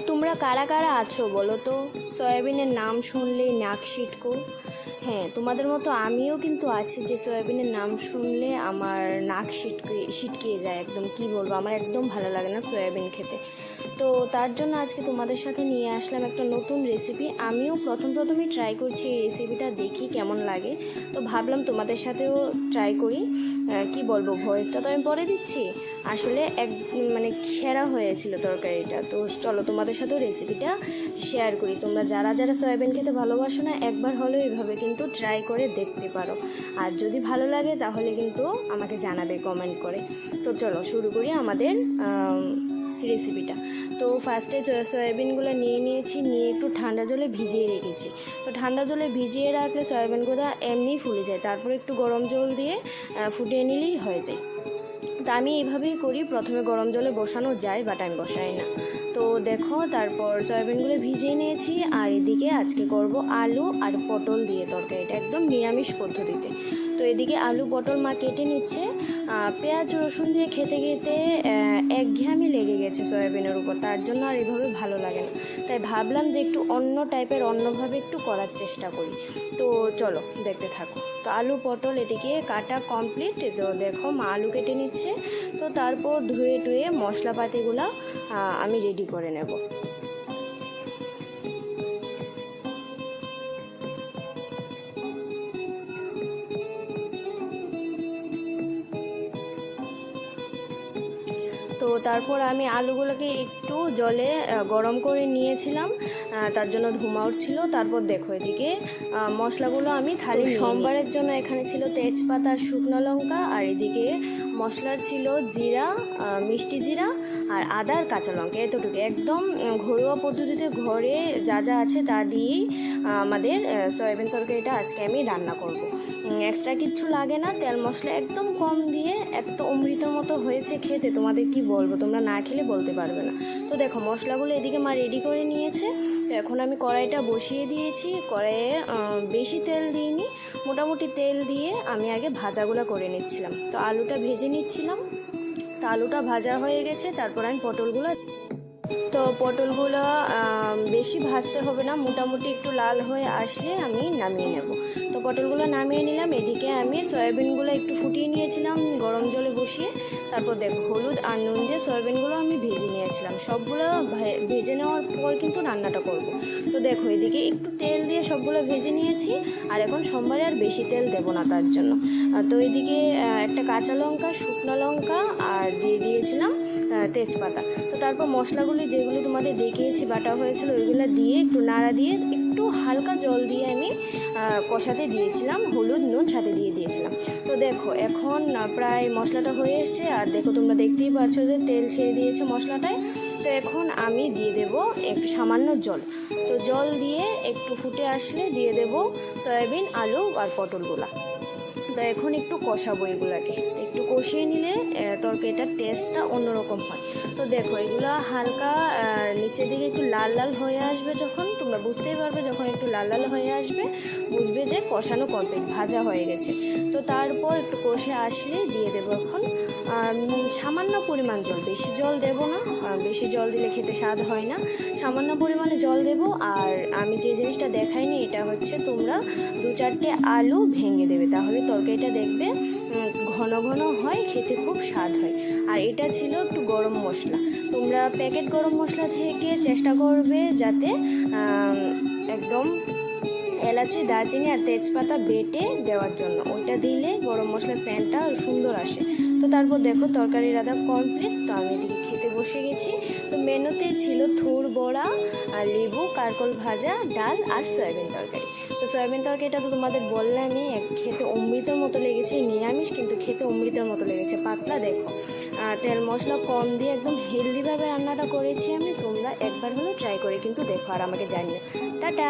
তোমরা কারা কারা আছো বলো তো? সয়াবিনের নাম শুনলেই নাক সিটকো। হ্যাঁ, তোমাদের মতো আমিও কিন্তু আছি যে সয়াবিনের নাম শুনলে আমার নাক সিটকিয়ে যায় একদম। কি বলবো, আমার একদম ভালো লাগে না সয়াবিন খেতে। তো তার জন্য আজকে তোমাদের সাথে নিয়ে আসলাম একটা নতুন রেসিপি। আমিও প্রথমেই ট্রাই করছি এই রেসিপিটা, দেখি কেমন লাগে। তো ভাবলাম তোমাদের সাথেও ট্রাই করি। কি বলবো, ভয়েসটা তো আমি পরে দিচ্ছি। আসলে মানে সেরা হয়েছিল তরকারিটা। তো চলো তোমাদের সাথেও রেসিপিটা শেয়ার করি। তোমরা যারা যারা সয়াবিন খেতে ভালোবাসো না, একবার হলেও এইভাবে কিন্তু ট্রাই করে দেখতে পারো। আর যদি ভালো লাগে তাহলে কিন্তু আমাকে জানাবে কমেন্ট করে। তো চলো শুরু করি আমাদের রেসিপিটা। তো ফার্স্টে সয়াবিনগুলো নিয়েছি, নিয়ে একটু ঠান্ডা জলে ভিজিয়ে রেখেছি। তো ঠান্ডা জলে ভিজিয়ে রাখলে সয়াবিনগুলো এমনিই ফুলে যায়, তারপর একটু গরম জল দিয়ে ফুটিয়ে নিলেই হয়ে যায়। তো আমি এইভাবেই করি, প্রথমে গরম জলে বসানো যায়, বাট আমি বসাই না। তো দেখো, তারপর সয়াবিনগুলো ভিজিয়ে নিয়েছি। আর এদিকে আজকে করব আলু আর পটল দিয়ে তরকারিটা, একদম নিরামিষ পদ্ধতিতে। তো এদিকে আলু পটল মা কেটে নিচ্ছে। পেঁয়াজ রসুন দিয়ে খেতে খেতে একঘেয়েমি লেগে গেছে সয়াবিনের উপর, তার জন্য আর এভাবে ভালো লাগে না। তাই ভাবলাম যে একটু অন্য টাইপের, অন্যভাবে একটু করার চেষ্টা করি। তো চলো দেখতে থাকো। তো আলু পটল এদিকে কাটা কমপ্লিট। তো দেখো মা আলু কেটে নিচ্ছে। তো তারপর ধুয়ে টুয়ে মশলাপাতিগুলো আমি রেডি করে নেব। তো তারপর আমি আলুগুলোকে একটু জলে গরম করে নিয়েছিলাম, তার জন্য ধুমা উঠছিল। তারপর দেখো এদিকে মশলাগুলো আমি থালি সোমবারের জন্য এখানে ছিল তেজপাতা, শুকনো লঙ্কা, আর এদিকে মশলার ছিল জিরা, মিষ্টি জিরা আর আদা আর কাঁচা লঙ্কা, এতটুকু। একদম ঘরোয়া পদ্ধতিতে ঘরে যা যা আছে তা দিয়েই আমাদের সয়াবিন তরকারিটা আজকে আমি রান্না করব। এক্সট্রা কিচ্ছু লাগে না, তেল মশলা একদম কম দিয়ে এত অমৃতের মতো হয়েছে খেতে, তোমাদের কি বলবো, তোমরা না খেলে বলতে পারবে না। তো দেখো মশলাগুলো এদিকে মা রেডি করে নিয়েছে। তো এখন আমি কড়াইটা বসিয়ে দিয়েছি। কড়াইয়ে বেশি তেল দিইনি, মোটামুটি তেল দিয়ে আমি আগে ভাজাগুলো করে নিচ্ছিলাম। তো আলুটা ভেজে নিচ্ছিলাম। তো আলুটা ভাজা হয়ে গেছে, তারপর আমি পটলগুলো বেশি ভাজতে হবে না, মোটামুটি একটু লাল হয়ে আসলে আমি নামিয়ে নেব। তো পটলগুলো নামিয়ে নিলাম। এদিকে আমি সয়াবিনগুলো একটু ফুটিয়ে নিয়েছিলাম গরম জলে বসিয়ে। তারপর দেখো হলুদ আর নুন দিয়ে সয়াবিনগুলো আমি ভেজে নিয়েছিলাম। সবগুলো ভেজে নেওয়ার পর কিন্তু রান্নাটা করব। তো দেখো এদিকে একটু তেল দিয়ে সবগুলো ভেজে নিয়েছি। আর এখন সোমবারে আর বেশি তেল দেবো না তার জন্য। তো এদিকে একটা কাঁচা লঙ্কা, শুকনো লঙ্কা আর দিয়ে দিয়েছিলাম তেজপাতা। তো তারপর মশলাগুলি যেগুলো তোমাদের দেখিয়েছি বাটা হয়েছিল, ওইগুলো দিয়ে একটু নাড়া দিয়ে একটু হালকা জল দিয়ে আমি কষাতে দিয়েছিলাম, হলুদ নুন সাথে দিয়ে দিয়েছিলাম। তো দেখো এখন প্রায় মশলাটা হয়ে এসছে। আর দেখো তোমরা দেখতেই পাচ্ছ যে তেল ছেড়ে দিয়েছে মশলাটায়। তো এখন আমি দিয়ে দেব একটু সামান্য জল। তো জল দিয়ে একটু ফুটে আসলে দিয়ে দেব সয়াবিন, আলু আর পটলগুলা। তো এখন একটু কষাবো এগুলাকে, একটু কষিয়ে নিলে তরকারিটার টেস্টটা অন্যরকম হয়। তো দেখো এগুলো হালকা নিচের দিকে একটু লাল লাল হয়ে আসবে, যখন তোমরা বুঝতেই পারবে, যখন একটু লাল লাল হয়ে আসবে বুঝবে যে কষানো কমপ্লিট, ভাজা হয়ে গেছে। তো তারপর একটু কষে আসলে দিয়ে দেবো এখন সামান্য পরিমাণ জল, বেশি জল দেব না, বেশি জল দিলে খেতে স্বাদ হয় না। সামান্য পরিমাণে জল দেব। আর আমি যে জিনিসটা দেখাইনি, এটা হচ্ছে তোমরা 2-4টে আলু ভেঙে দেবে, তাহলে তরকারিটা দেখবে ঘন ঘন হয়, খেতে খুব স্বাদ হয়। আর এটা ছিল একটু গরম মশলা। তোমরা প্যাকেট গরম মশলা থেকে চেষ্টা করবে যাতে একদম এলাচি, দারচিনি আর তেজপাতা বেটে দেওয়ার জন্য, ওইটা দিলে গরম মশলার সেন্টটা সুন্দর আসে। তো তারপর দেখো তরকারি রান্না কমপ্লিট। তো আমি এদিকে খেতে বসে গেছি। তো মেনুতে ছিল থুর বড়া আর লেবু, কারকল ভাজা, ডাল আর সয়াবিন তরকারি। তো সয়াবিন তরকারিটা তো তোমাদের বললামই, খেতে অমৃতের মতো লেগেছে। নিরামিষ কিন্তু খেতে অমৃতের মতো লেগেছে, পাতলা। দেখো তেল মশলা কম দিয়ে একদম হেলদিভাবে রান্নাটা করেছি আমি। তোমরা একবার হলেও ট্রাই করে কিন্তু দেখো আর আমাকে জানিও। টাটা।